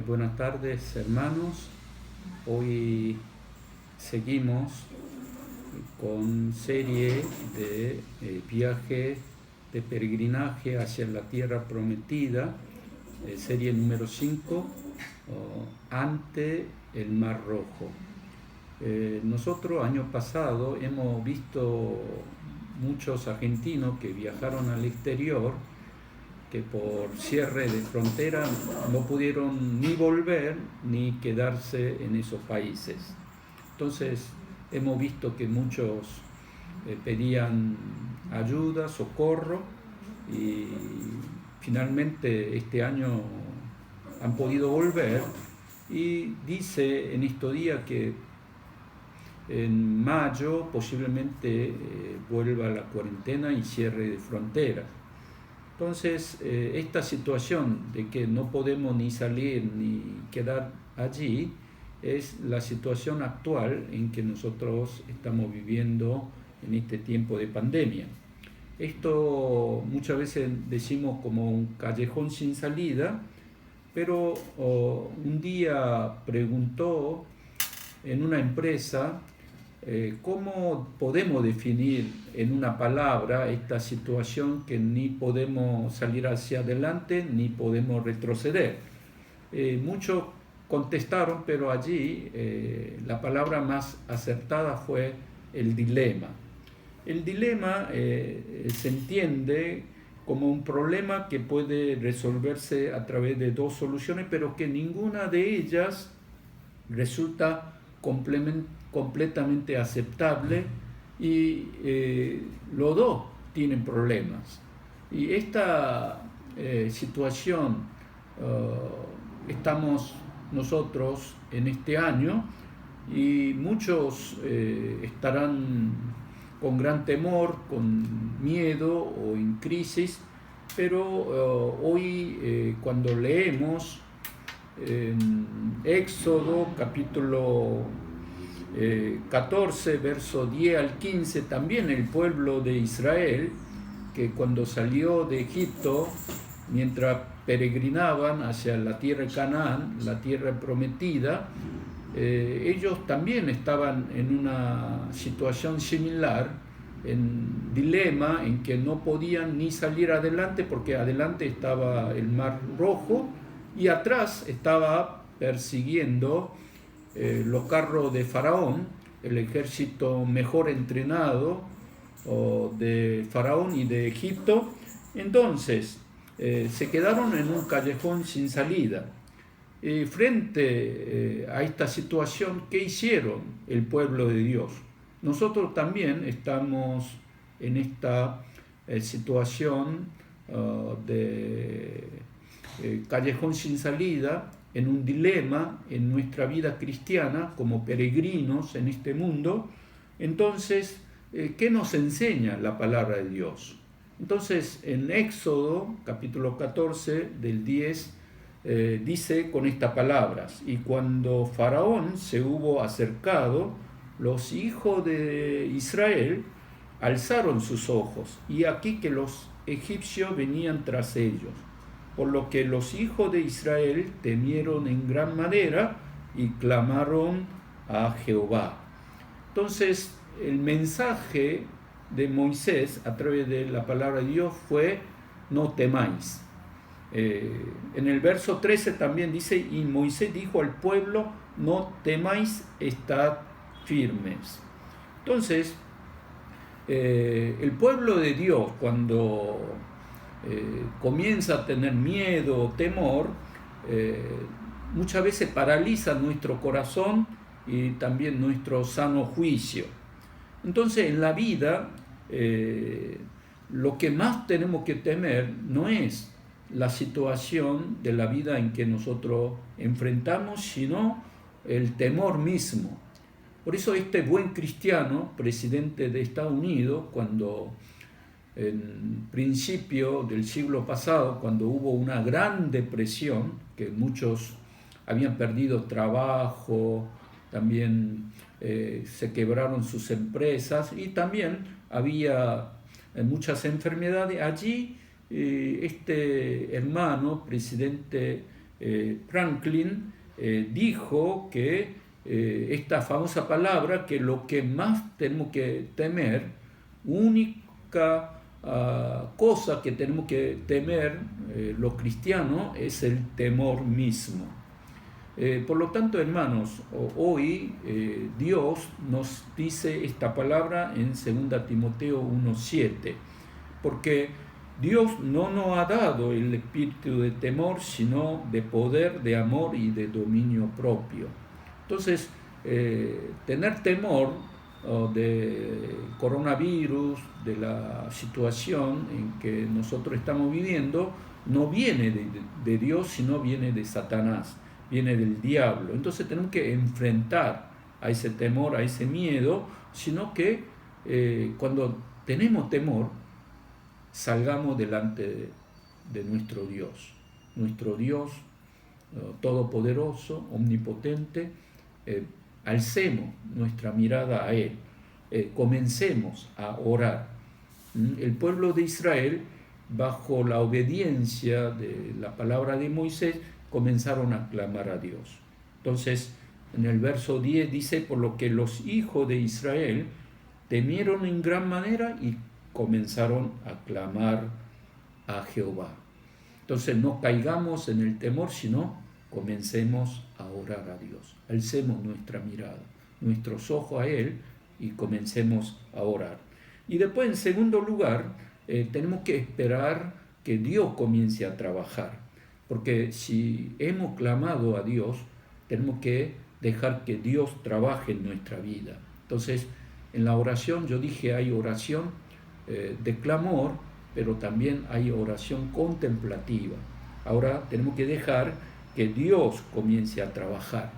Buenas tardes, hermanos. Hoy seguimos con serie de viaje de peregrinaje hacia la tierra prometida, serie número 5, ante el Mar Rojo. Nosotros año pasado hemos visto muchos argentinos que viajaron al exterior, que por cierre de frontera no pudieron ni volver ni quedarse en esos países. Entonces hemos visto que muchos pedían ayuda, socorro, y finalmente este año han podido volver, y dice en estos días que en mayo posiblemente vuelva la cuarentena y cierre de fronteras. Entonces, esta situación de que no podemos ni salir ni quedar allí es la situación actual en que nosotros estamos viviendo en este tiempo de pandemia. Esto muchas veces decimos como un callejón sin salida, pero un día preguntó en una empresa ¿cómo podemos definir en una palabra esta situación que ni podemos salir hacia adelante ni podemos retroceder? Muchos contestaron, pero allí la palabra más acertada fue el dilema. El dilema se entiende como un problema que puede resolverse a través de dos soluciones, pero que ninguna de ellas resulta completamente aceptable, y los dos tienen problemas. Y esta situación estamos nosotros en este año, y muchos estarán con gran temor, con miedo o en crisis, pero hoy cuando leemos en Éxodo capítulo 14, verso 10 al 15, también el pueblo de Israel, que cuando salió de Egipto, mientras peregrinaban hacia la tierra de Canaán, la tierra prometida, ellos también estaban en una situación similar, en dilema, en que no podían ni salir adelante porque adelante estaba el Mar Rojo y atrás estaba persiguiendo los carros de Faraón, el ejército mejor entrenado de Faraón y de Egipto. Entonces se quedaron en un callejón sin salida. Frente a esta situación, ¿qué hicieron el pueblo de Dios? Nosotros también estamos en esta situación de callejón sin salida, en un dilema en nuestra vida cristiana como peregrinos en este mundo. Entonces, ¿qué nos enseña la palabra de Dios? Entonces, en Éxodo capítulo 14 del 10 dice con estas palabras: y cuando Faraón se hubo acercado, los hijos de Israel alzaron sus ojos, y aquí que los egipcios venían tras ellos, por lo que los hijos de Israel temieron en gran manera y clamaron a Jehová. Entonces, el mensaje de Moisés a través de la palabra de Dios fue: no temáis. En el verso 13 también dice: y Moisés dijo al pueblo, no temáis, estad firmes. Entonces, el pueblo de Dios, cuando comienza a tener miedo o temor, muchas veces paraliza nuestro corazón y también nuestro sano juicio. Entonces, en la vida, lo que más tenemos que temer no es la situación de la vida en que nosotros enfrentamos, sino el temor mismo. Por eso este buen cristiano, presidente de Estados Unidos, cuando en principio del siglo pasado, cuando hubo una gran depresión, que muchos habían perdido trabajo, también se quebraron sus empresas, y también había muchas enfermedades, allí este hermano, presidente Franklin dijo que esta famosa palabra, que lo que más tenemos que temer, única cosa que tenemos que temer los cristianos, es el temor mismo. Por lo tanto, hermanos, hoy Dios nos dice esta palabra en 2 Timoteo 1:7, porque Dios no nos ha dado el espíritu de temor, sino de poder, de amor y de dominio propio. Entonces, tener temor de coronavirus, de la situación en que nosotros estamos viviendo, no viene de Dios, sino viene de Satanás, viene del diablo. Entonces tenemos que enfrentar a ese temor, a ese miedo, sino que cuando tenemos temor, salgamos delante de nuestro Dios todopoderoso, omnipotente. Alcemos nuestra mirada a Él, comencemos a orar. El pueblo de Israel, bajo la obediencia de la palabra de Moisés, comenzaron a clamar a Dios. Entonces, en el verso 10 dice: por lo que los hijos de Israel temieron en gran manera y comenzaron a clamar a Jehová. Entonces, no caigamos en el temor, sino comencemos a orar a Dios. Alcemos nuestra mirada, nuestros ojos a Él y comencemos a orar. Y después, en segundo lugar, tenemos que esperar que Dios comience a trabajar. Porque si hemos clamado a Dios, tenemos que dejar que Dios trabaje en nuestra vida. Entonces, en la oración, yo dije, hay oración de clamor, pero también hay oración contemplativa. Ahora tenemos que dejar que Dios comience a trabajar.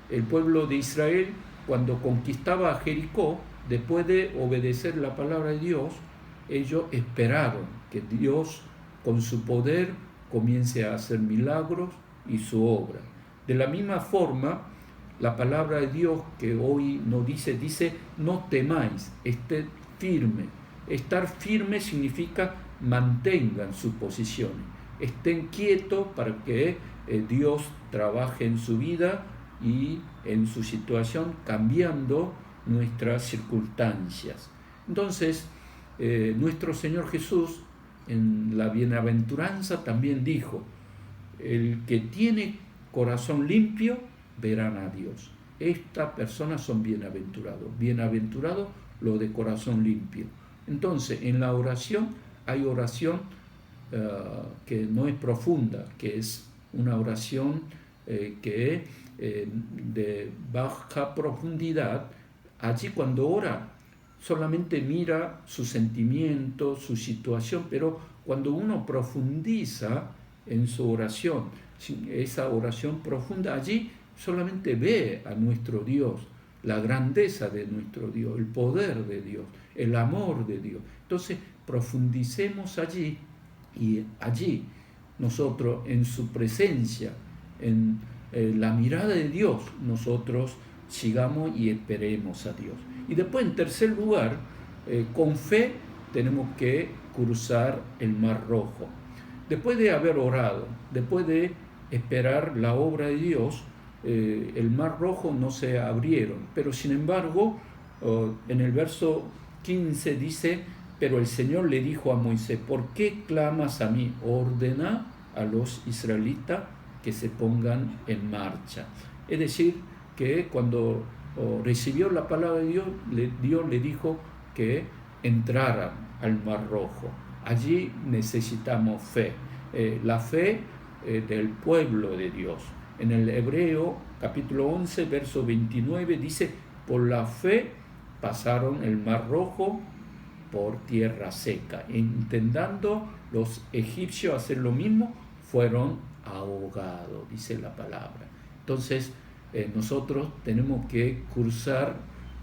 El pueblo de Israel, cuando conquistaba a Jericó, después de obedecer la palabra de Dios, ellos esperaron que Dios, con su poder, comience a hacer milagros y su obra. De la misma forma, la palabra de Dios que hoy nos dice, no temáis, ested firme. Estar firme significa mantengan sus posiciones, estén quietos para que Dios trabaje en su vida y en su situación, cambiando nuestras circunstancias. Entonces, nuestro Señor Jesús, en la bienaventuranza, también dijo: el que tiene corazón limpio, verán a Dios. Estas personas son bienaventurados los de corazón limpio. Entonces, en la oración hay oración que no es profunda, que es una oración que de baja profundidad. Allí, cuando ora, solamente mira su sentimiento, su situación, pero cuando uno profundiza en su oración, esa oración profunda, allí solamente ve a nuestro Dios, la grandeza de nuestro Dios, el poder de Dios, el amor de Dios. Entonces, profundicemos allí, y allí nosotros, en su presencia, en la mirada de Dios, nosotros sigamos y esperemos a Dios. Y después, en tercer lugar, con fe tenemos que cruzar el Mar Rojo. Después de haber orado, después de esperar la obra de Dios, el Mar Rojo no se abrieron. Pero sin embargo, en el verso 15 dice: pero el Señor le dijo a Moisés: ¿por qué clamas a mí? Ordena a los israelitas que se pongan en marcha. Es decir, que cuando recibió la palabra de Dios, Dios le dijo que entraran al Mar Rojo. Allí necesitamos fe, la fe del pueblo de Dios. En el Hebreo capítulo 11, verso 29 dice: por la fe pasaron el Mar Rojo por tierra seca. Intentando los egipcios hacer lo mismo, fueron ahogados, dice la palabra. Entonces, nosotros tenemos que cruzar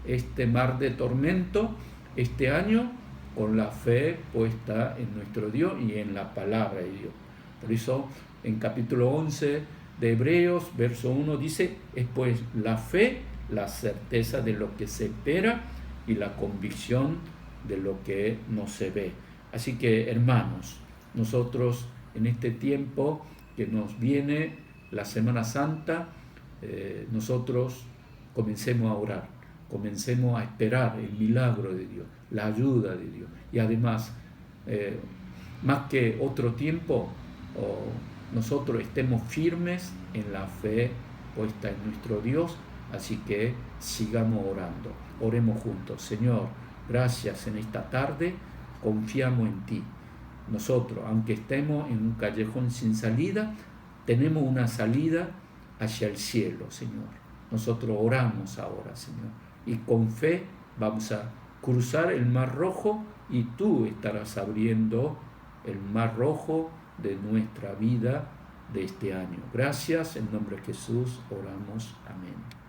este mar de tormento este año con la fe puesta en nuestro Dios y en la palabra de Dios. Por eso, en capítulo 11 de Hebreos, verso 1 dice: es pues la fe, la certeza de lo que se espera y la convicción de lo que no se ve. Así que, hermanos, nosotros en este tiempo que nos viene la Semana Santa, nosotros comencemos a orar, comencemos a esperar el milagro de Dios, la ayuda de Dios. Y además, más que otro tiempo, nosotros estemos firmes en la fe puesta en nuestro Dios, así que sigamos orando. Oremos juntos. Señor, gracias en esta tarde, confiamos en ti. Nosotros, aunque estemos en un callejón sin salida, tenemos una salida hacia el cielo, Señor. Nosotros oramos ahora, Señor, y con fe vamos a cruzar el Mar Rojo y tú estarás abriendo el Mar Rojo de nuestra vida de este año. Gracias, en nombre de Jesús oramos. Amén.